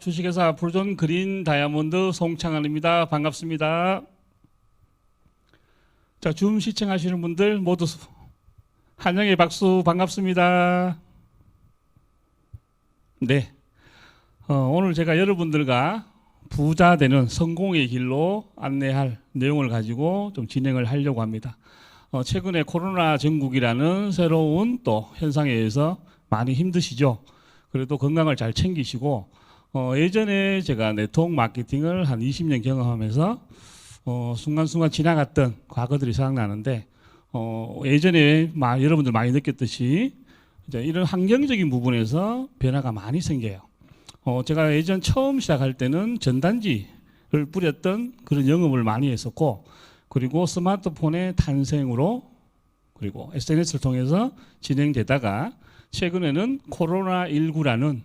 주식회사 프로존 그린 다이아몬드 송창환입니다. 반갑습니다. 자, 줌 시청하시는 분들 모두 환영의 박수 반갑습니다. 네, 오늘 제가 여러분들과 부자 되는 성공의 길로 안내할 내용을 가지고 좀 진행을 하려고 합니다. 최근에 코로나 전국이라는 새로운 또 현상에 의해서 많이 힘드시죠? 그래도 건강을 잘 챙기시고 예전에 제가 네트워크 마케팅을 한 20년 경험하면서 순간순간 지나갔던 과거들이 생각나는데 예전에 여러분들 많이 느꼈듯이 이제 이런 환경적인 부분에서 변화가 많이 생겨요. 제가 예전 처음 시작할 때는 전단지를 뿌렸던 그런 영업을 많이 했었고, 그리고 스마트폰의 탄생으로 그리고 SNS를 통해서 진행되다가 최근에는 코로나19라는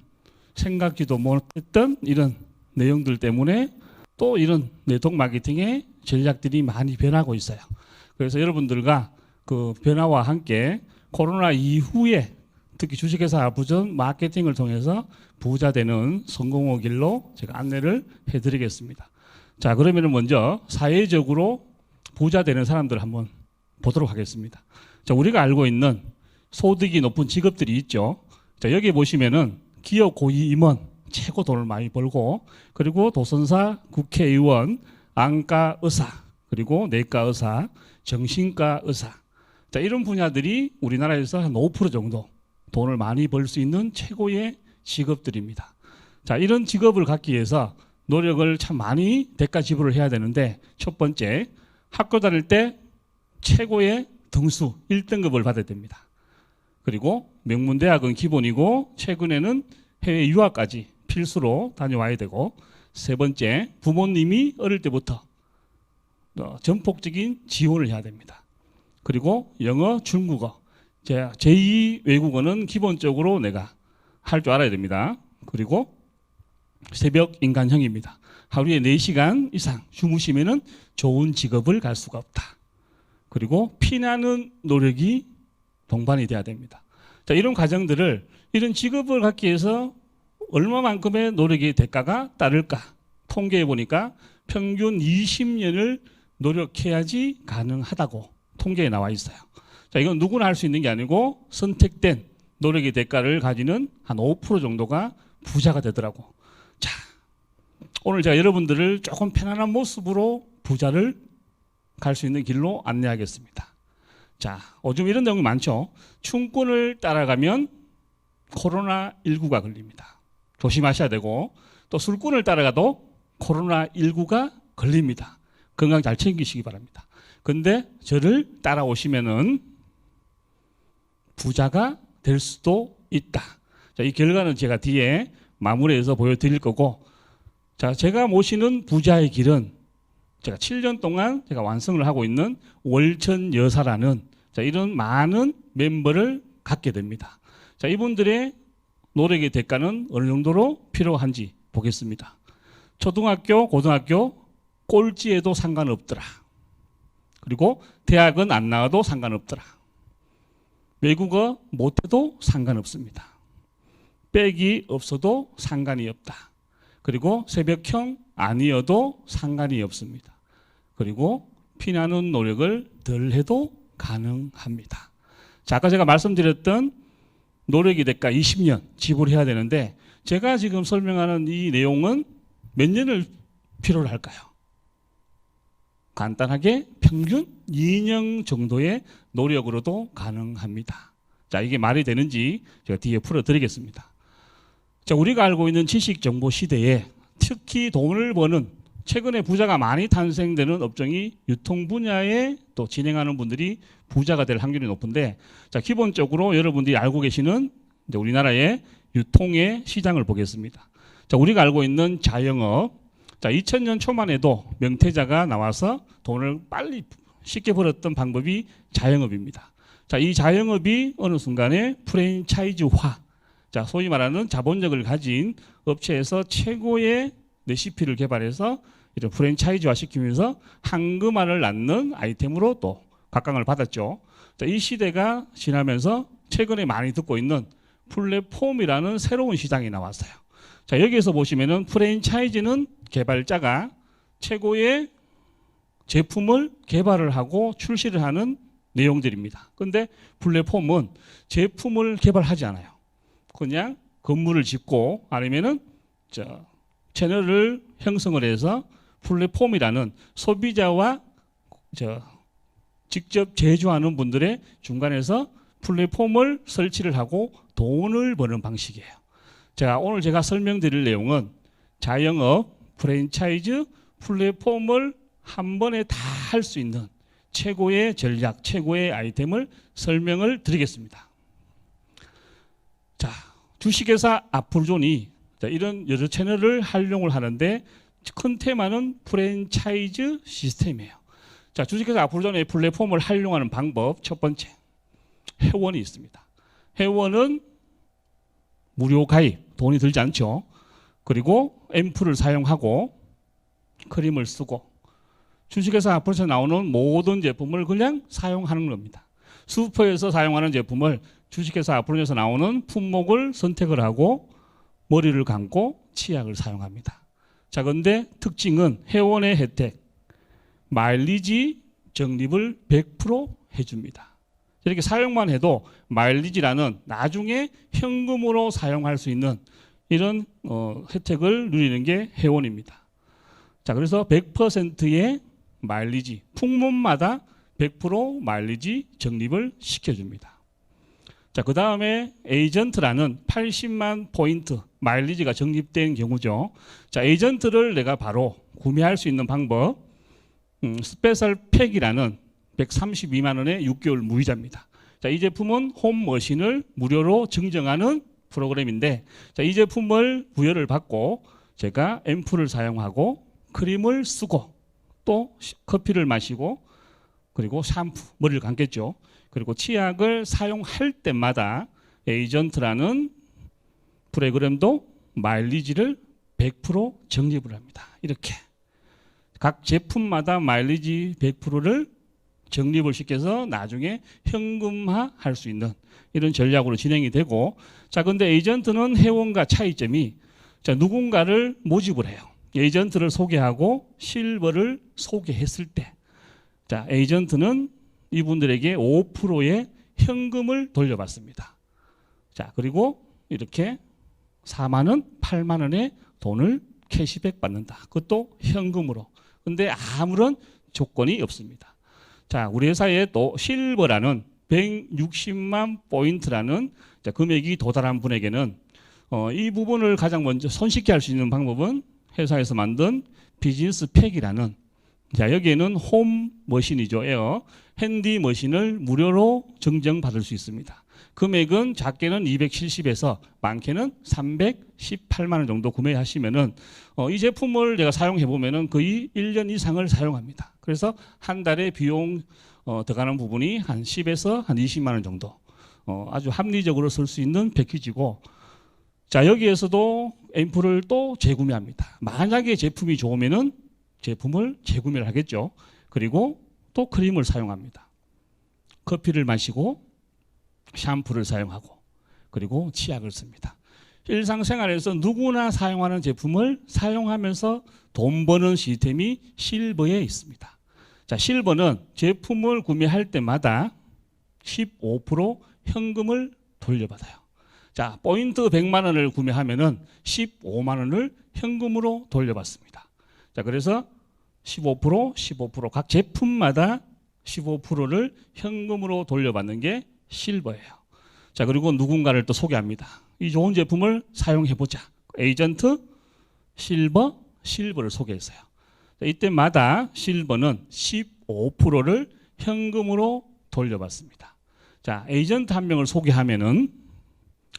생각지도 못했던 이런 내용들 때문에 또 이런 네트워크 마케팅의 전략들이 많이 변하고 있어요. 그래서 여러분들과 그 변화와 함께 코로나 이후에 특히 주식회사 부전 마케팅을 통해서 부자 되는 성공의 길로 제가 안내를 해드리겠습니다. 자, 그러면 먼저 사회적으로 부자 되는 사람들 한번 보도록 하겠습니다. 자, 우리가 알고 있는 소득이 높은 직업들이 있죠. 자, 여기 보시면은 기업 고위 임원 최고 돈을 많이 벌고, 그리고 도선사, 국회의원, 안과 의사, 그리고 내과 의사, 정신과 의사. 자, 이런 분야들이 우리나라에서 한 5% 정도 돈을 많이 벌 수 있는 최고의 직업들입니다. 자, 이런 직업을 갖기 위해서 노력을 참 많이 대가 지불을 해야 되는데, 첫 번째, 학교 다닐 때 최고의 등수 1등급을 받아야 됩니다. 그리고 명문대학은 기본이고 최근에는 해외 유학까지 필수로 다녀와야 되고, 세 번째, 부모님이 어릴 때부터 전폭적인 지원을 해야 됩니다. 그리고 영어, 중국어, 제2 외국어는 기본적으로 내가 할 줄 알아야 됩니다. 그리고 새벽 인간형입니다. 하루에 4시간 이상 주무시면은 좋은 직업을 갈 수가 없다. 그리고 피나는 노력이 동반이 돼야 됩니다. 자, 이런 과정들을, 이런 직업을 갖기 위해서 얼마만큼의 노력의 대가가 따를까 통계해 보니까 평균 20년을 노력해야지 가능하다고 통계에 나와 있어요. 자, 이건 누구나 할 수 있는 게 아니고 선택된 노력의 대가를 가지는 한 5% 정도가 부자가 되더라고. 자, 오늘 제가 여러분들을 조금 편안한 모습으로 부자를 갈 수 있는 길로 안내하겠습니다. 자, 요즘 이런 내용이 많죠. 춘권을 따라가면 코로나19가 걸립니다. 조심하셔야 되고, 또 술꾼을 따라가도 코로나19가 걸립니다. 건강 잘 챙기시기 바랍니다. 근데 저를 따라오시면은 부자가 될 수도 있다. 자, 이 결과는 제가 뒤에 마무리해서 보여드릴 거고, 자, 제가 모시는 부자의 길은 제가 7년 동안 제가 완성을 하고 있는 월천 여사라는, 자, 이런 많은 멤버를 갖게 됩니다. 자, 이분들의 노력의 대가는 어느 정도로 필요한지 보겠습니다. 초등학교, 고등학교 꼴찌해도 상관없더라. 그리고 대학은 안 나와도 상관없더라. 외국어 못해도 상관없습니다. 백이 없어도 상관이 없다. 그리고 새벽형 아니어도 상관이 없습니다. 그리고 피나는 노력을 덜 해도 가능합니다. 자, 아까 제가 말씀드렸던 노력의 대가 20년 지불해야 되는데, 제가 지금 설명하는 이 내용은 몇 년을 필요로 할까요? 간단하게 평균 2년 정도의 노력으로도 가능합니다. 자, 이게 말이 되는지 제가 뒤에 풀어드리겠습니다. 자, 우리가 알고 있는 지식 정보 시대에 특히 돈을 버는, 최근에 부자가 많이 탄생되는 업종이 유통 분야에 또 진행하는 분들이 부자가 될 확률이 높은데, 자, 기본적으로 여러분들이 알고 계시는 이제 우리나라의 유통의 시장을 보겠습니다. 자, 우리가 알고 있는 자영업, 자, 2000년 초만 해도 명태자가 나와서 돈을 빨리 쉽게 벌었던 방법이 자영업입니다. 자, 이 자영업이 어느 순간에 프랜차이즈화, 자, 소위 말하는 자본력을 가진 업체에서 최고의 레시피를 개발해서 이런 프랜차이즈화 시키면서 한금알을 낳는 아이템으로 또 각광을 받았죠. 자, 이 시대가 지나면서 최근에 많이 듣고 있는 플랫폼이라는 새로운 시장이 나왔어요. 자, 여기에서 보시면은 프랜차이즈는 개발자가 최고의 제품을 개발을 하고 출시를 하는 내용들입니다. 근데 플랫폼은 제품을 개발하지 않아요. 그냥 건물을 짓고 아니면은 채널을 형성을 해서 플랫폼이라는 소비자와 직접 제조하는 분들의 중간에서 플랫폼을 설치를 하고 돈을 버는 방식이에요. 자, 오늘 제가 설명드릴 내용은 자영업, 프랜차이즈, 플랫폼을 한 번에 다 할 수 있는 최고의 전략, 최고의 아이템을 설명을 드리겠습니다. 자, 주식회사 아프로존이 이런 여러 채널을 활용을 하는데 큰 테마는 프랜차이즈 시스템이에요. 자, 주식회사 아프로존의 플랫폼을 활용하는 방법 첫 번째, 회원이 있습니다. 회원은 무료 가입, 돈이 들지 않죠. 그리고 앰플을 사용하고 크림을 쓰고 주식회사 아프로존에서 나오는 모든 제품을 그냥 사용하는 겁니다. 슈퍼에서 사용하는 제품을 주식회사 아프로존에서 나오는 품목을 선택을 하고 머리를 감고 치약을 사용합니다. 자, 그런데 특징은 회원의 혜택, 마일리지 적립을 100% 해줍니다. 이렇게 사용만 해도 마일리지라는 나중에 현금으로 사용할 수 있는 이런 혜택을 누리는 게 회원입니다. 자, 그래서 100%의 마일리지, 품목마다 100% 마일리지 적립을 시켜줍니다. 자, 그 다음에 에이전트라는 80만 포인트 마일리지가 적립된 경우죠. 자, 에이전트를 내가 바로 구매할 수 있는 방법, 스페셜 팩이라는 132만 원의 6개월 무이자입니다. 자, 이 제품은 홈머신을 무료로 증정하는 프로그램인데, 자, 이 제품을 부여를 받고 제가 앰플을 사용하고 크림을 쓰고 또 커피를 마시고 그리고 샴푸, 머리를 감겠죠. 그리고 치약을 사용할 때마다 에이전트라는 프로그램도 마일리지를 100% 적립을 합니다. 이렇게 각 제품마다 마일리지 100%를 적립을 시켜서 나중에 현금화 할 수 있는 이런 전략으로 진행이 되고, 자, 근데 에이전트는 회원과 차이점이, 자, 누군가를 모집을 해요. 에이전트를 소개하고 실버를 소개했을 때, 자, 에이전트는 이분들에게 5%의 현금을 돌려받습니다. 자, 그리고 이렇게 4만 원, 8만 원의 돈을 캐시백 받는다. 그것도 현금으로. 근데 아무런 조건이 없습니다. 자, 우리 회사에 또 실버라는 160만 포인트라는 금액이 도달한 분에게는 이 부분을 가장 먼저 손쉽게 할 수 있는 방법은 회사에서 만든 비즈니스 팩이라는, 자, 여기에는 홈 머신이죠. 에어 핸디 머신을 무료로 증정받을 수 있습니다. 금액은 작게는 270에서 많게는 318만 원 정도 구매하시면은 이 제품을 제가 사용해 보면은 거의 1년 이상을 사용합니다. 그래서 한 달에 비용 들어가는 부분이 한 10에서 한 20만 원 정도 아주 합리적으로 쓸 수 있는 패키지고, 자, 여기에서도 앰플을 또 재구매합니다. 만약에 제품이 좋으면은 제품을 재구매를 하겠죠. 그리고 또 크림을 사용합니다. 커피를 마시고 샴푸를 사용하고 그리고 치약을 씁니다. 일상생활에서 누구나 사용하는 제품을 사용하면서 돈 버는 시스템이 실버에 있습니다. 자, 실버는 제품을 구매할 때마다 15% 현금을 돌려받아요. 자, 포인트 100만 원을 구매하면은 15만 원을 현금으로 돌려받습니다. 자, 그래서 15% 각 제품마다 15%를 현금으로 돌려받는 게 실버예요. 자, 그리고 누군가를 또 소개합니다. 이 좋은 제품을 사용해보자. 에이전트, 실버를 소개했어요. 자, 이때마다 실버는 15%를 현금으로 돌려받습니다. 자, 에이전트 한 명을 소개하면은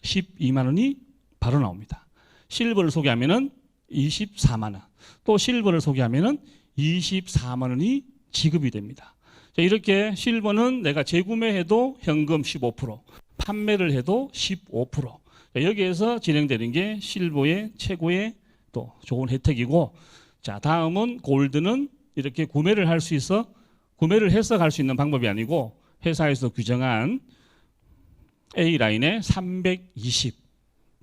12만 원이 바로 나옵니다. 실버를 소개하면은 24만 원. 또 실버를 소개하면은 24만 원이 지급이 됩니다. 자, 이렇게 실버는 내가 재구매해도 현금 15%, 판매를 해도 15%. 자, 여기에서 진행되는 게 실버의 최고의 또 좋은 혜택이고, 자, 다음은 골드는 이렇게 구매를 할 수 있어, 구매를 해서 갈 수 있는 방법이 아니고 회사에서 규정한 A라인에 320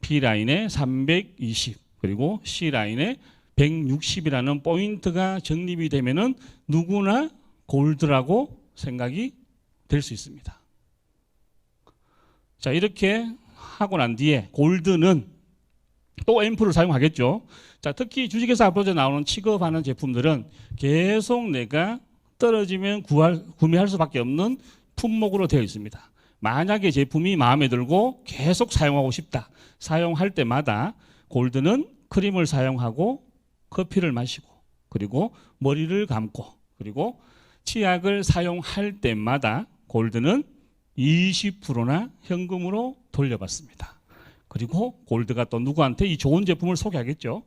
B라인에 320 그리고 C라인에 160이라는 포인트가 정립이 되면은 누구나 골드라고 생각이 될 수 있습니다. 자, 이렇게 하고 난 뒤에 골드는 또 앰플을 사용하겠죠. 자, 특히 주식회사 앞으로 나오는 취급하는 제품들은 계속 내가 떨어지면 구매할 수밖에 없는 품목으로 되어 있습니다. 만약에 제품이 마음에 들고 계속 사용하고 싶다. 사용할 때마다 골드는 크림을 사용하고 커피를 마시고 그리고 머리를 감고 그리고 치약을 사용할 때마다 골드는 20%나 현금으로 돌려받습니다. 그리고 골드가 또 누구한테 이 좋은 제품을 소개하겠죠.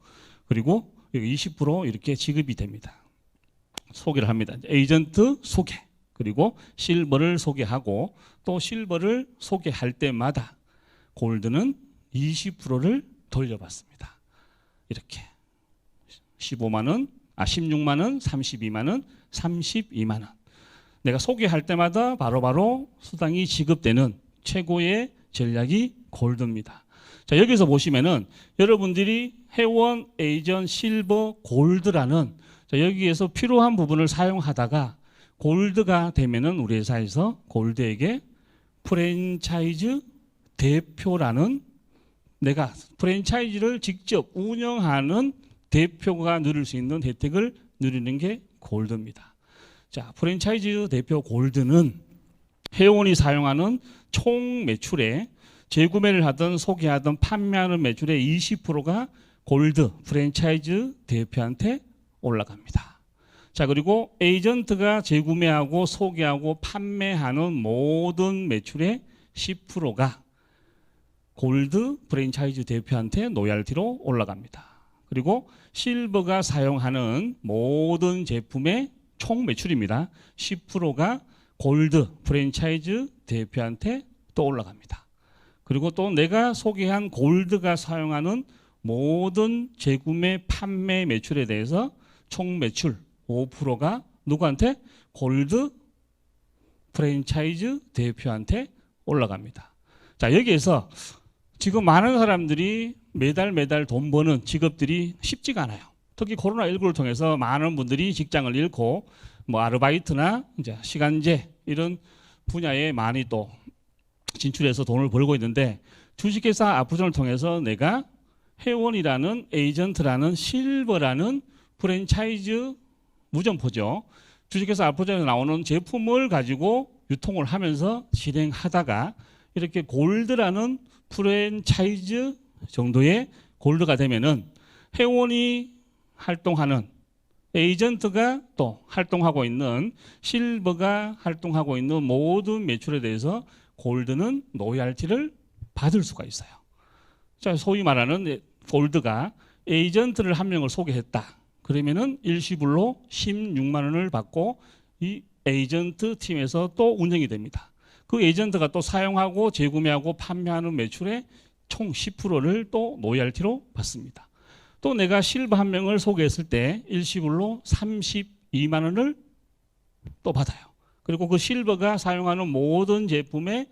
그리고 20% 이렇게 지급이 됩니다. 소개를 합니다. 에이전트 소개 그리고 실버를 소개하고 또 실버를 소개할 때마다 골드는 20%를 돌려받습니다. 이렇게 15만 원, 16만 원, 32만 원, 32만 원. 내가 소개할 때마다 바로바로 수당이 지급되는 최고의 전략이 골드입니다. 자, 여기서 보시면은 여러분들이 회원, 에이전, 실버, 골드라는 자, 여기에서 필요한 부분을 사용하다가 골드가 되면은 우리 회사에서 골드에게 프랜차이즈 대표라는 내가 프랜차이즈를 직접 운영하는 대표가 누릴 수 있는 혜택을 누리는 게 골드입니다. 자, 프랜차이즈 대표 골드는 회원이 사용하는 총 매출에 재구매를 하든 소개하든 판매하는 매출의 20%가 골드 프랜차이즈 대표한테 올라갑니다. 자, 그리고 에이전트가 재구매하고 소개하고 판매하는 모든 매출의 10%가 골드 프랜차이즈 대표한테 로얄티로 올라갑니다. 그리고 실버가 사용하는 모든 제품의 총 매출입니다. 10%가 골드 프랜차이즈 대표한테 또 올라갑니다. 그리고 또 내가 소개한 골드가 사용하는 모든 재구매 판매 매출에 대해서 총 매출 5%가 누구한테? 골드 프랜차이즈 대표한테 올라갑니다. 자, 여기에서 지금 많은 사람들이 매달 돈 버는 직업들이 쉽지가 않아요. 특히 코로나19를 통해서 많은 분들이 직장을 잃고 뭐 아르바이트나 이제 시간제 이런 분야에 많이 또 진출해서 돈을 벌고 있는데 주식회사 아프존을 통해서 내가 회원이라는 에이전트라는 실버라는 프랜차이즈 무점포죠. 주식회사 아프존에서 나오는 제품을 가지고 유통을 하면서 진행하다가 이렇게 골드라는 프랜차이즈 정도의 골드가 되면은 회원이 활동하는 에이전트가 또 활동하고 있는 실버가 활동하고 있는 모든 매출에 대해서 골드는 로얄티를 받을 수가 있어요. 자, 소위 말하는 골드가 에이전트를 한 명을 소개했다. 그러면은 일시불로 16만 원을 받고 이 에이전트 팀에서 또 운영이 됩니다. 그 에이전트가 또 사용하고 재구매하고 판매하는 매출의 총 10%를 또 로얄티로 받습니다. 또 내가 실버 한 명을 소개했을 때 일시불로 32만 원을 또 받아요. 그리고 그 실버가 사용하는 모든 제품의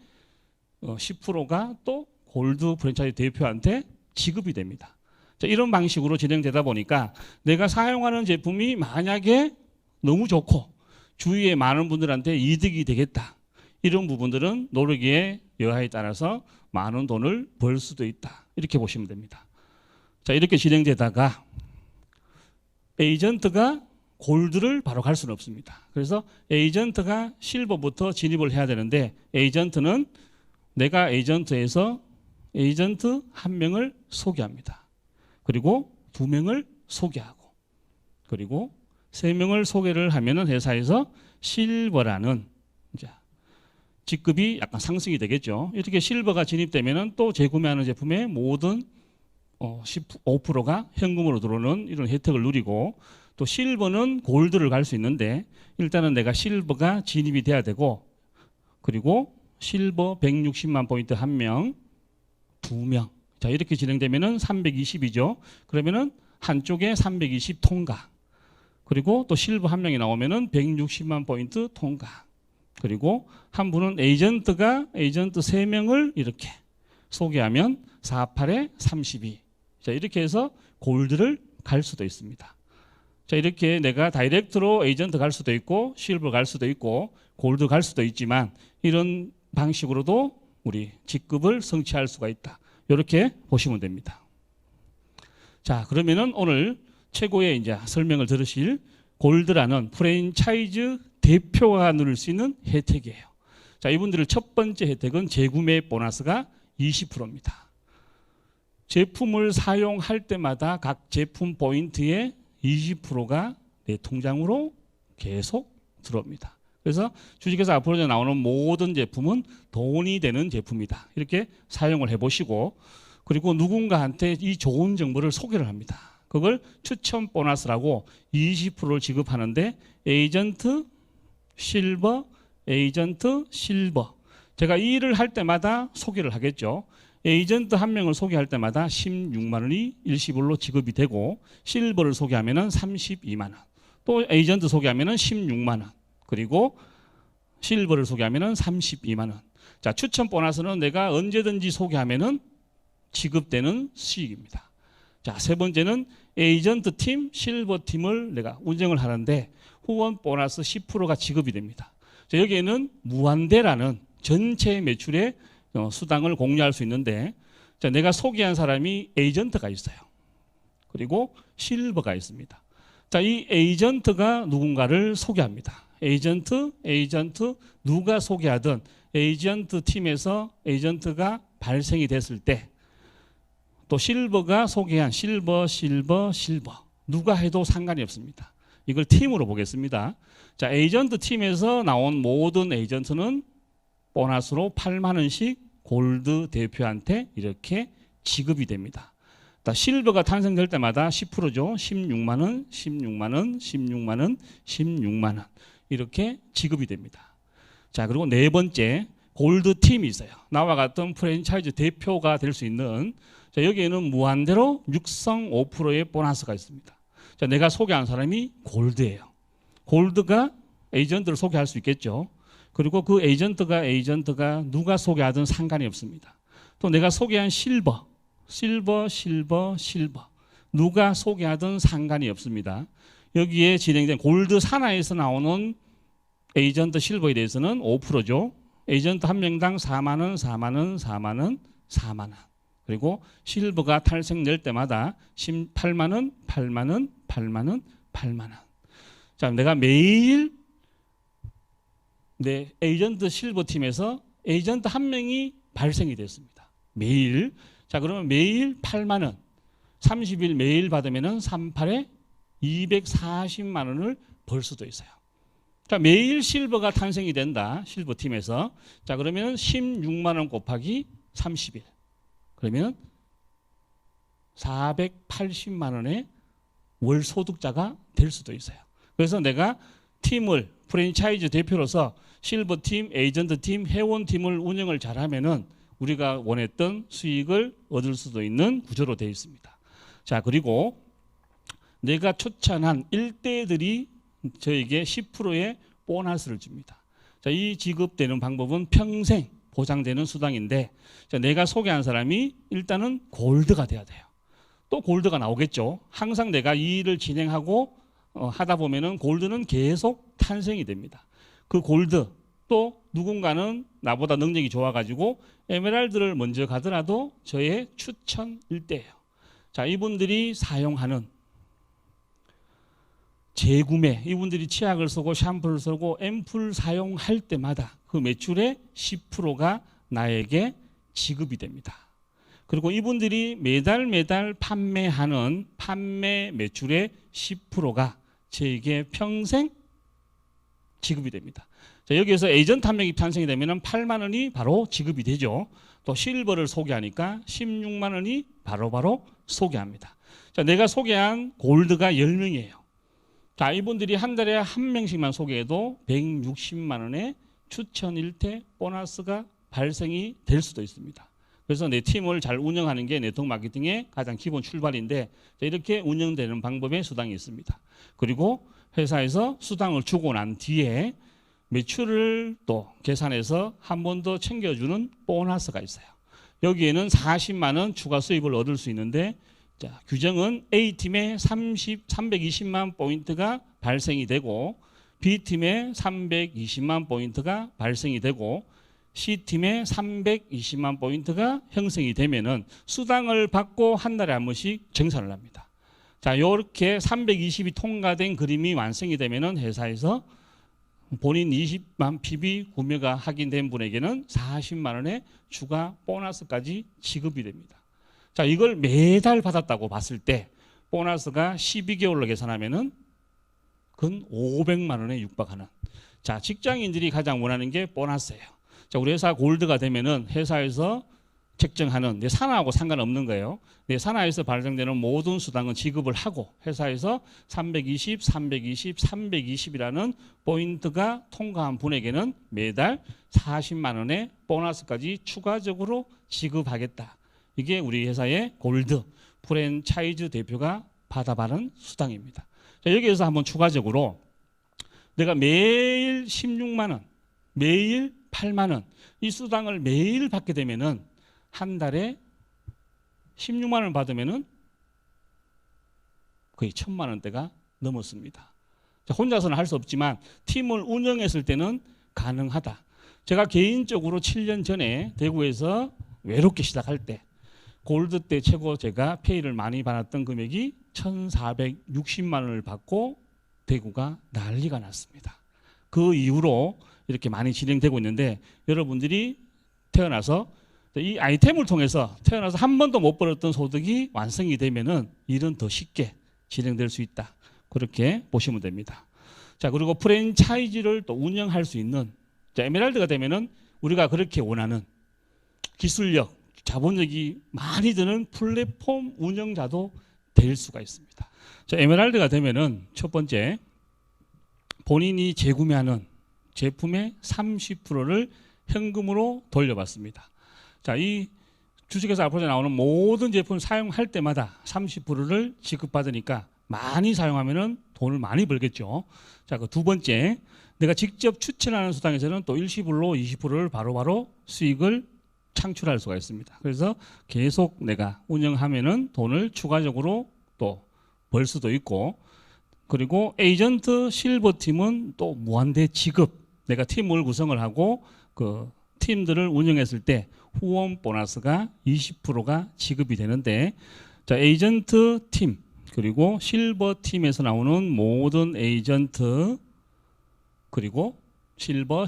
10%가 또 골드 프랜차이즈 대표한테 지급이 됩니다. 자, 이런 방식으로 진행되다 보니까 내가 사용하는 제품이 만약에 너무 좋고 주위에 많은 분들한테 이득이 되겠다. 이런 부분들은 노력의 여하에 따라서 많은 돈을 벌 수도 있다. 이렇게 보시면 됩니다. 자, 이렇게 진행되다가 에이전트가 골드를 바로 갈 수는 없습니다. 그래서 에이전트가 실버부터 진입을 해야 되는데 에이전트는 내가 에이전트에서 에이전트 한 명을 소개합니다. 그리고 2명을 소개하고 그리고 3명을 소개를 하면은 회사에서 실버라는 이제 직급이 약간 상승이 되겠죠. 이렇게 실버가 진입되면은 또 재구매하는 제품의 모든 15%가 현금으로 들어오는 이런 혜택을 누리고 또 실버는 골드를 갈 수 있는데 일단은 내가 실버가 진입이 돼야 되고 그리고 실버 160만 포인트 1명, 2명. 자, 이렇게 진행되면은 320이죠. 그러면은 한쪽에 320 통과. 그리고 또 실버 한 명이 나오면은 160만 포인트 통과. 그리고 한 분은 에이전트 3명을 이렇게 소개하면 48에 32. 자, 이렇게 해서 골드를 갈 수도 있습니다. 자, 이렇게 내가 다이렉트로 에이전트 갈 수도 있고 실버 갈 수도 있고 골드 갈 수도 있지만 이런 방식으로도 우리 직급을 성취할 수가 있다. 이렇게 보시면 됩니다. 자, 그러면은 오늘 최고의 이제 설명을 들으실 골드라는 프랜차이즈 대표가 누릴 수 있는 혜택이에요. 자, 이분들의 첫 번째 혜택은 재구매 보너스가 20%입니다. 제품을 사용할 때마다 각 제품 포인트의 20%가 내 통장으로 계속 들어옵니다. 그래서 주식회사 앞으로 나오는 모든 제품은 돈이 되는 제품이다. 이렇게 사용을 해보시고, 그리고 누군가한테 이 좋은 정보를 소개를 합니다. 그걸 추천 보너스라고 20%를 지급하는데 에이전트 실버, 에이전트 실버. 제가 이 일을 할 때마다 소개를 하겠죠. 에이전트 한 명을 소개할 때마다 16만 원이 일시불로 지급이 되고 실버를 소개하면은 32만 원. 또 에이전트 소개하면은 16만 원. 그리고 실버를 소개하면은 32만 원. 자, 추천 보너스는 내가 언제든지 소개하면은 지급되는 수익입니다. 자, 세 번째는 에이전트 팀, 실버 팀을 내가 운영을 하는데 후원 보너스 10%가 지급이 됩니다. 자, 여기에는 무한대라는 전체 매출의 수당을 공유할 수 있는데, 자, 내가 소개한 사람이 에이전트가 있어요. 그리고 실버가 있습니다. 자, 이 에이전트가 누군가를 소개합니다. 에이전트 누가 소개하든 에이전트 팀에서 에이전트가 발생이 됐을 때 또 실버가 소개한 실버 누가 해도 상관이 없습니다. 이걸 팀으로 보겠습니다. 자, 에이전트 팀에서 나온 모든 에이전트는 보너스로 8만 원씩 골드 대표한테 이렇게 지급이 됩니다. 실버가 탄생될 때마다 10%죠. 16만 원, 16만 원, 16만 원, 16만 원 이렇게 지급이 됩니다. 자, 그리고 네 번째 골드 팀이 있어요. 나와 같은 프랜차이즈 대표가 될 수 있는, 자, 여기에는 무한대로 육성 5%의 보너스가 있습니다. 자, 내가 소개한 사람이 골드예요. 골드가 에이전트를 소개할 수 있겠죠. 그리고 그 에이전트가 누가 소개하든 상관이 없습니다. 또 내가 소개한 실버 누가 소개하든 상관이 없습니다. 여기에 진행된 골드 산하에서 나오는 에이전트 실버에 대해서는 5%죠. 에이전트 한 명당 4만 원, 4만 원, 4만 원, 4만 원. 그리고 실버가 탈색될 때마다 8만 원, 8만 원, 8만 원, 8만 원. 자, 내가 매일 내 에이전트 실버 팀에서 에이전트 한 명이 발생이 됐습니다. 매일. 자, 그러면 매일 8만 원. 30일 매일 받으면은 38에 240만 원을 벌 수도 있어요. 자, 매일 실버가 탄생이 된다. 실버 팀에서. 자, 그러면 16만 원 곱하기 30일. 그러면 480만 원의 월 소득자가 될 수도 있어요. 그래서 내가 팀을 프랜차이즈 대표로서 실버 팀, 에이전트 팀, 회원 팀을 운영을 잘하면은 우리가 원했던 수익을 얻을 수도 있는 구조로 되어 있습니다. 자, 그리고 내가 추천한 일대들이 저에게 10%의 보너스를 줍니다. 자, 이 지급되는 방법은 평생 보장되는 수당인데, 자, 내가 소개한 사람이 일단은 골드가 돼야 돼요. 또 골드가 나오겠죠. 항상 내가 이 일을 진행하고 하다 보면은 골드는 계속 탄생이 됩니다. 그 골드, 또 누군가는 나보다 능력이 좋아가지고 에메랄드를 먼저 가더라도 저의 추천 일대예요. 자, 이분들이 사용하는 재구매, 이분들이 치약을 쓰고 샴푸를 쓰고 앰플 사용할 때마다 그 매출의 10%가 나에게 지급이 됩니다. 그리고 이분들이 매달 판매하는 판매 매출의 10%가 저에게 평생 지급이 됩니다. 자, 여기에서 에이전트 한 명이 탄생이 되면 8만 원이 바로 지급이 되죠. 또 실버를 소개하니까 16만 원이 바로바로 소개합니다. 자, 내가 소개한 골드가 10명이에요. 자, 이분들이 한 달에 한 명씩만 소개해도 160만 원의 추천 일대 보너스가 발생이 될 수도 있습니다. 그래서 내 팀을 잘 운영하는 게 네트워크 마케팅의 가장 기본 출발인데, 이렇게 운영되는 방법의 수당이 있습니다. 그리고 회사에서 수당을 주고 난 뒤에 매출을 또 계산해서 한 번 더 챙겨주는 보너스가 있어요. 여기에는 40만 원 추가 수입을 얻을 수 있는데, 자, 규정은 A팀에 320만 포인트가 발생이 되고 B팀에 320만 포인트가 발생이 되고 C팀에 320만 포인트가 형성이 되면은 수당을 받고 한 달에 한 번씩 정산을 합니다. 자, 이렇게 320이 통과된 그림이 완성이 되면은 회사에서 본인 20만 PB 구매가 확인된 분에게는 40만 원의 추가 보너스까지 지급이 됩니다. 자, 이걸 매달 받았다고 봤을 때 보너스가 12개월로 계산하면은 근 500만 원에 육박하는. 자, 직장인들이 가장 원하는 게 보너스예요. 자, 우리 회사 골드가 되면은 회사에서 책정하는 내 산하하고 상관없는 거예요. 내 산하에서 발생되는 모든 수당은 지급을 하고 회사에서 320, 320, 320이라는 포인트가 통과한 분에게는 매달 40만 원의 보너스까지 추가적으로 지급하겠다. 이게 우리 회사의 골드 프랜차이즈 대표가 받아가는 수당입니다. 자, 여기에서 한번 추가적으로 내가 매일 16만 원, 매일 8만 원 이 수당을 매일 받게 되면은 한 달에 16만 원을 받으면은 거의 1000만 원대가 넘었습니다. 자, 혼자서는 할 수 없지만 팀을 운영했을 때는 가능하다. 제가 개인적으로 7년 전에 대구에서 외롭게 시작할 때 골드 때 최고 제가 페이를 많이 받았던 금액이 1460만 원을 받고 대구가 난리가 났습니다. 그 이후로 이렇게 많이 진행되고 있는데 여러분들이 태어나서 이 아이템을 통해서 태어나서 한 번도 못 벌었던 소득이 완성이 되면은 일은 더 쉽게 진행될 수 있다. 그렇게 보시면 됩니다. 자, 그리고 프랜차이즈를 또 운영할 수 있는, 자, 에메랄드가 되면은 우리가 그렇게 원하는 기술력, 자본력이 많이 드는 플랫폼 운영자도 될 수가 있습니다. 자, 에메랄드가 되면은 첫 번째 본인이 재구매하는 제품의 30%를 현금으로 돌려받습니다. 자, 이 주식회사 앞으로 나오는 모든 제품을 사용할 때마다 30%를 지급받으니까 많이 사용하면은 돈을 많이 벌겠죠. 자, 그 두 번째, 내가 직접 추천하는 수당에서는 또 일시불로 20%를 바로바로 수익을 창출할 수가 있습니다. 그래서 계속 내가 운영하면은 돈을 추가적으로 또 벌 수도 있고, 그리고 에이전트 실버 팀은 또 무한대 지급. 내가 팀을 구성을 하고 그 팀들을 운영했을 때 후원 보너스가 20%가 지급이 되는데, 자, 에이전트 팀 그리고 실버 팀에서 나오는 모든 에이전트 그리고 실버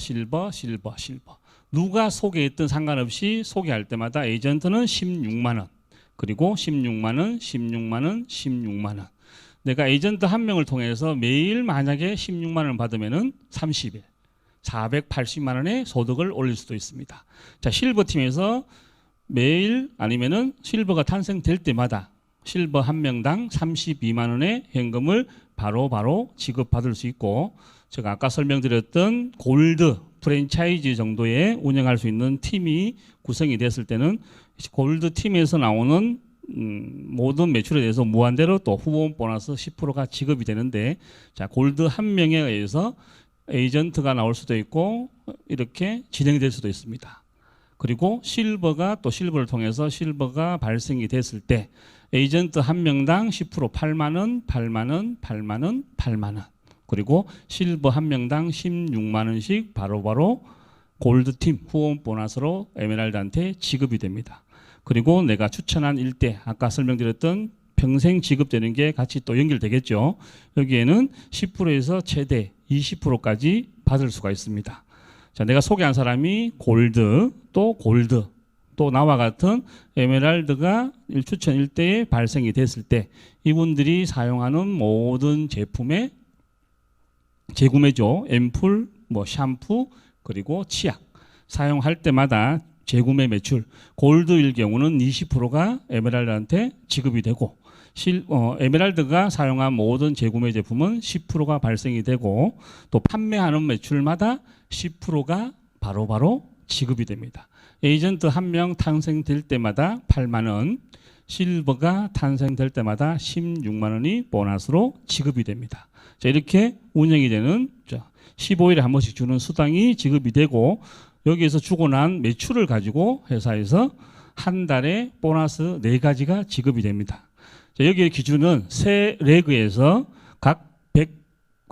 누가 소개했든 상관없이 소개할 때마다 에이전트는 16만 원 그리고 16만 원, 16만 원, 16만 원. 내가 에이전트 한 명을 통해서 매일 만약에 16만 원을 받으면은 30일 480만 원의 소득을 올릴 수도 있습니다. 자, 실버 팀에서 매일 아니면은 실버가 탄생될 때마다 실버 한 명당 32만 원의 현금을 바로바로 지급받을 수 있고, 제가 아까 설명드렸던 골드 프랜차이즈 정도에 운영할 수 있는 팀이 구성이 됐을 때는 골드 팀에서 나오는 모든 매출에 대해서 무한대로 또 후원 보너스 10%가 지급이 되는데, 자, 골드 한 명에 의해서 에이전트가 나올 수도 있고 이렇게 진행될 수도 있습니다. 그리고 실버가 또 실버를 통해서 실버가 발생이 됐을 때 에이전트 한 명당 10% 8만 원, 8만 원, 8만 원, 8만 원. 그리고 실버 한 명당 16만 원씩 바로바로 골드팀 후원 보너스로 에메랄드한테 지급이 됩니다. 그리고 내가 추천한 일대, 아까 설명드렸던 평생 지급되는 게 같이 또 연결되겠죠. 여기에는 10%에서 최대 20%까지 받을 수가 있습니다. 자, 내가 소개한 사람이 골드, 또 나와 같은 에메랄드가 추천 일대에 발생이 됐을 때 이분들이 사용하는 모든 제품의 재구매죠. 앰플, 샴푸, 그리고 치약 사용할 때마다 재구매 매출, 골드일 경우는 20%가 에메랄드한테 지급이 되고, 에메랄드가 사용한 모든 재구매 제품은 10%가 발생이 되고, 또 판매하는 매출마다 10%가 바로바로 지급이 됩니다. 에이전트 한 명 탄생될 때마다 8만 원, 실버가 탄생될 때마다 16만 원이 보너스로 지급이 됩니다. 자, 이렇게 운영이 되는 15일에 한 번씩 주는 수당이 지급이 되고, 여기에서 주고 난 매출을 가지고 회사에서 한 달에 보너스 4가지가 지급이 됩니다. 자, 여기의 기준은 세 레그에서 각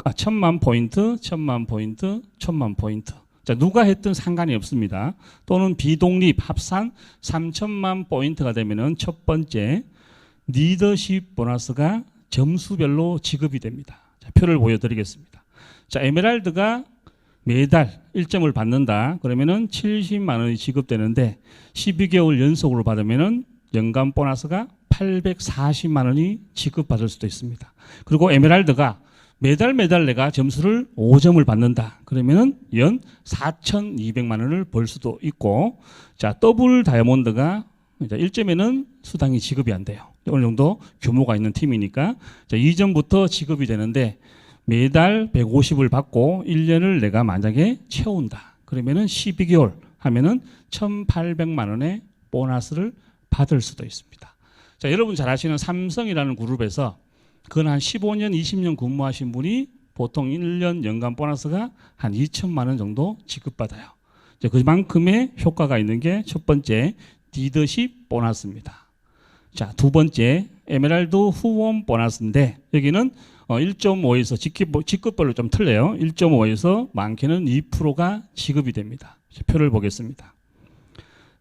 1000만 포인트, 1000만 포인트, 1000만 포인트. 자, 누가 했든 상관이 없습니다. 또는 비독립 합산 3000만 포인트가 되면은 첫 번째 리더십 보너스가 점수별로 지급이 됩니다. 자, 표를 보여드리겠습니다. 자, 에메랄드가 매달 1점을 받는다. 그러면은 70만 원이 지급되는데 12개월 연속으로 받으면은 연간 보너스가 840만 원이 지급받을 수도 있습니다. 그리고 에메랄드가 매달 내가 점수를 5점을 받는다. 그러면은 연 4,200만 원을 벌 수도 있고, 자, 더블 다이아몬드가 1점에는 수당이 지급이 안 돼요. 어느 정도 규모가 있는 팀이니까. 자, 2점부터 지급이 되는데 매달 150을 받고 1년을 내가 만약에 채운다. 그러면은 12개월 하면은 1,800만 원의 보너스를 받을 수도 있습니다. 자, 여러분 잘 아시는 삼성이라는 그룹에서 그건 한 15년, 20년 근무하신 분이 보통 1년 연간 보너스가 한 2천만 원 정도 지급받아요. 그만큼의 효과가 있는 게 첫 번째 리더십 보너스입니다. 자, 두 번째 에메랄드 후원 보너스인데 여기는 1.5에서 직급별로 좀 틀려요. 1.5에서 많게는 2%가 지급이 됩니다. 표를 보겠습니다.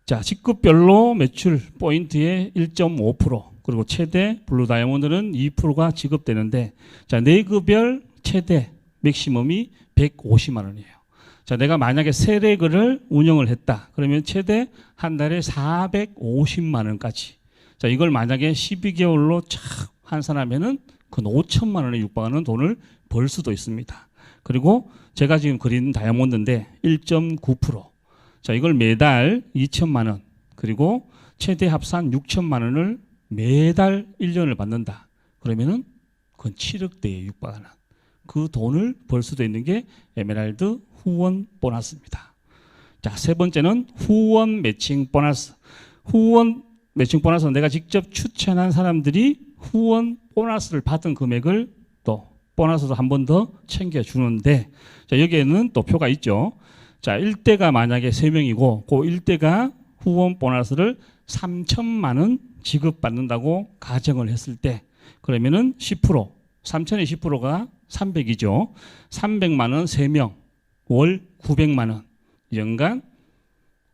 자, 직급별로 매출 포인트의 1.5%, 그리고 최대 블루 다이아몬드는 2%가 지급되는데, 자, 레그별 최대 맥시멈이 150만 원이에요. 자, 내가 만약에 세 레그를 운영을 했다. 그러면 최대 한 달에 450만 원까지. 자, 이걸 만약에 12개월로 쫙 환산하면은 그 5천만 원에 육박하는 돈을 벌 수도 있습니다. 그리고 제가 지금 그린 다이아몬드인데 1.9%. 자, 이걸 매달 2천만 원, 그리고 최대 합산 6천만 원을 매달 1년을 받는다. 그러면은 그건 7억대에 육박하는 그 돈을 벌 수도 있는 게 에메랄드 후원 보너스입니다. 자, 세 번째는 후원 매칭 보너스. 후원 매칭 보너스는 내가 직접 추천한 사람들이 후원 보너스를 받은 금액을 또 보너스도 한 번 더 챙겨주는데, 자, 여기에는 또 표가 있죠. 자, 1대가 만약에 3명이고 그 1대가 후원 보너스를 3천만 원 지급받는다고 가정을 했을 때, 그러면은 10%, 3천의 10%가 300이죠. 300만 원 3명, 월 900만 원, 연간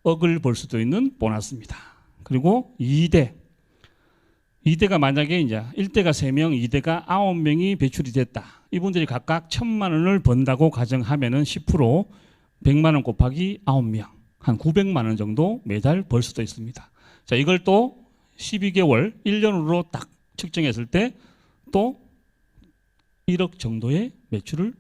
억을 벌 수도 있는 보너스입니다. 그리고 2대가 만약에 이제 1대가 3명, 2대가 9명이 배출이 됐다. 이분들이 각각 1,000만 원을 번다고 가정하면은 10%, 100만 원 곱하기 9명, 한 900만 원 정도 매달 벌 수도 있습니다. 자, 이걸 또 12개월, 1년으로 딱 측정했을 때 또 1억 정도의 매출을,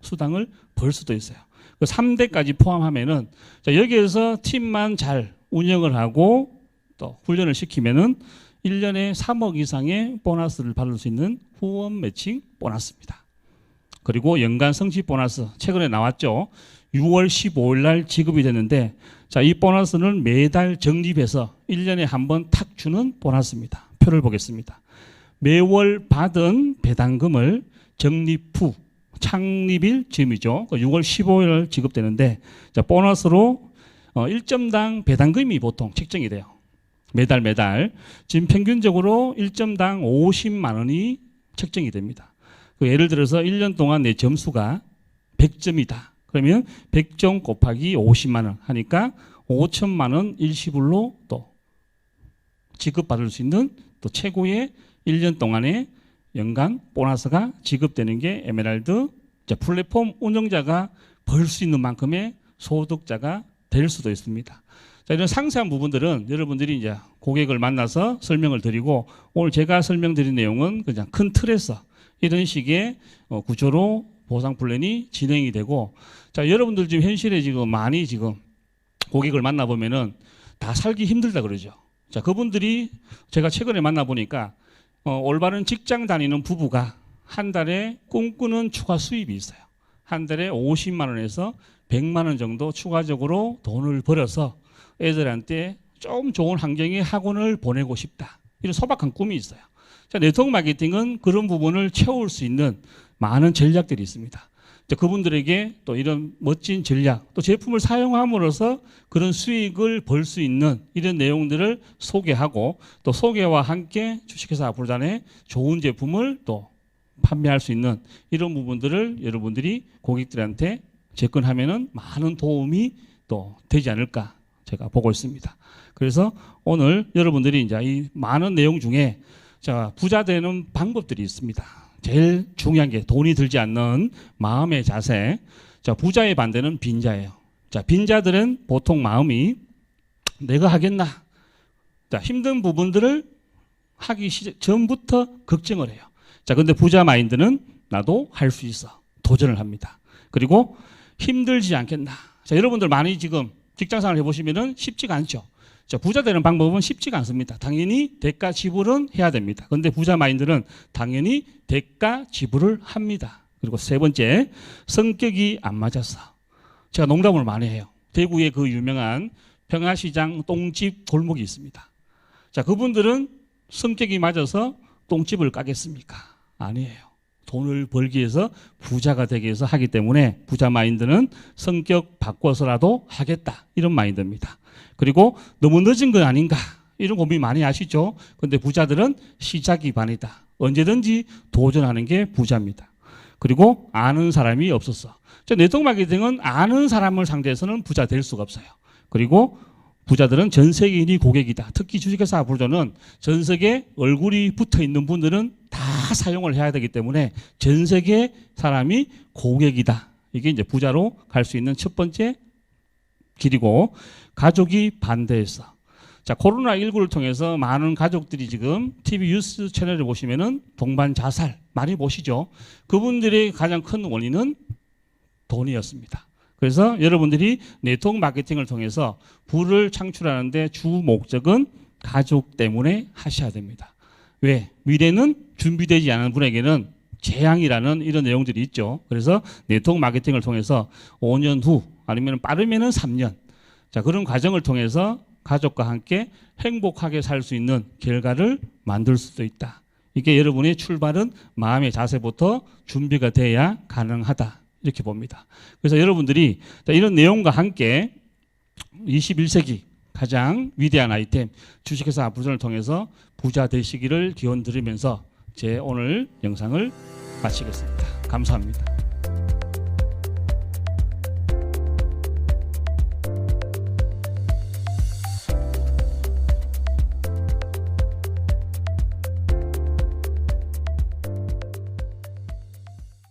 수당을 벌 수도 있어요. 그 3대까지 포함하면은, 자, 여기에서 팀만 잘 운영을 하고 또 훈련을 시키면은 1년에 3억 이상의 보너스를 받을 수 있는 후원 매칭 보너스입니다. 그리고 연간 성취 보너스 최근에 나왔죠. 6월 15일 날 지급이 됐는데, 자, 이 보너스는 매달 적립해서 1년에 한 번 탁 주는 보너스입니다. 표를 보겠습니다. 매월 받은 배당금을 적립 후 창립일 즈음이죠. 6월 15일 날 지급되는데, 자, 보너스로 1점당 배당금이 보통 책정이 돼요. 매달 지금 평균적으로 1점당 50만 원이 책정이 됩니다. 예를 들어서 1년 동안 내 점수가 100점이다. 그러면 100점 곱하기 50만 원 하니까 5천만 원 일시불로 또 지급받을 수 있는 또 최고의 1년 동안의 연간 보너스가 지급되는 게 에메랄드 플랫폼 운영자가 벌 수 있는 만큼의 소득자가 될 수도 있습니다. 자, 이런 상세한 부분들은 여러분들이 이제 고객을 만나서 설명을 드리고, 오늘 제가 설명드린 내용은 그냥 큰 틀에서 이런 식의 구조로 보상 플랜이 진행이 되고, 자, 여러분들 지금 현실에 지금 많이 지금 고객을 만나보면은 다 살기 힘들다 그러죠. 자, 그분들이 제가 최근에 만나보니까 올바른 직장 다니는 부부가 한 달에 꿈꾸는 추가 수입이 있어요. 한 달에 50만 원에서 100만 원 정도 추가적으로 돈을 벌어서 애들한테 좀 좋은 환경의 학원을 보내고 싶다. 이런 소박한 꿈이 있어요. 자, 네트워크 마케팅은 그런 부분을 채울 수 있는 많은 전략들이 있습니다. 그분들에게 또 이런 멋진 전략, 또 제품을 사용함으로써 그런 수익을 벌 수 있는 이런 내용들을 소개하고 또 소개와 함께 주식회사 부자단의 좋은 제품을 또 판매할 수 있는 이런 부분들을 여러분들이 고객들한테 접근하면은 많은 도움이 또 되지 않을까 제가 보고 있습니다. 그래서 오늘 여러분들이 이제 이 많은 내용 중에 자, 부자 되는 방법들이 있습니다. 제일 중요한 게 돈이 들지 않는 마음의 자세. 자, 부자의 반대는 빈자예요. 자, 빈자들은 보통 마음이 내가 하겠나? 자, 힘든 부분들을 하기 전부터 걱정을 해요. 자, 근데 부자 마인드는 나도 할 수 있어. 도전을 합니다. 그리고 힘들지 않겠나? 자, 여러분들 많이 지금 직장생활 해보시면은 쉽지가 않죠. 자, 부자 되는 방법은 쉽지가 않습니다. 당연히 대가 지불은 해야 됩니다. 그런데 부자 마인드는 당연히 대가 지불을 합니다. 그리고 세 번째, 성격이 안 맞아서. 제가 농담을 많이 해요. 대구에 그 유명한 평화시장 똥집 골목이 있습니다. 자, 그분들은 성격이 맞아서 똥집을 까겠습니까? 아니에요. 돈을 벌기 위해서 부자가 되기 위해서 하기 때문에 부자 마인드는 성격 바꿔서라도 하겠다. 이런 마인드입니다. 그리고 너무 늦은 건 아닌가 이런 고민 많이 하시죠. 그런데 부자들은 시작이 반이다. 언제든지 도전하는 게 부자입니다. 그리고 아는 사람이 없었어. 네트워크 마케팅은 아는 사람을 상대해서는 부자 될 수가 없어요. 그리고 부자들은 전 세계인이 고객이다. 특히 주식회사 부자는 전 세계 얼굴이 붙어 있는 분들은 다 사용을 해야 되기 때문에 전 세계 사람이 고객이다. 이게 이제 부자로 갈 수 있는 첫 번째 길이고, 가족이 반대했어. 자, 코로나19를 통해서 많은 가족들이 지금 TV 뉴스 채널을 보시면은 동반 자살 많이 보시죠. 그분들의 가장 큰 원인은 돈이었습니다. 그래서 여러분들이 네트워크 마케팅을 통해서 부를 창출하는데 주 목적은 가족 때문에 하셔야 됩니다. 왜? 미래는 준비되지 않은 분에게는 재앙이라는 이런 내용들이 있죠. 그래서 네트워크 마케팅을 통해서 5년 후 아니면 빠르면은 3년, 자, 그런 과정을 통해서 가족과 함께 행복하게 살 수 있는 결과를 만들 수도 있다. 이게 여러분의 출발은 마음의 자세부터 준비가 돼야 가능하다. 이렇게 봅니다. 그래서 여러분들이 이런 내용과 함께 21세기 가장 위대한 아이템 주식회사 부전을 통해서 부자 되시기를 기원 드리면서 제 오늘 영상을 마치겠습니다. 감사합니다.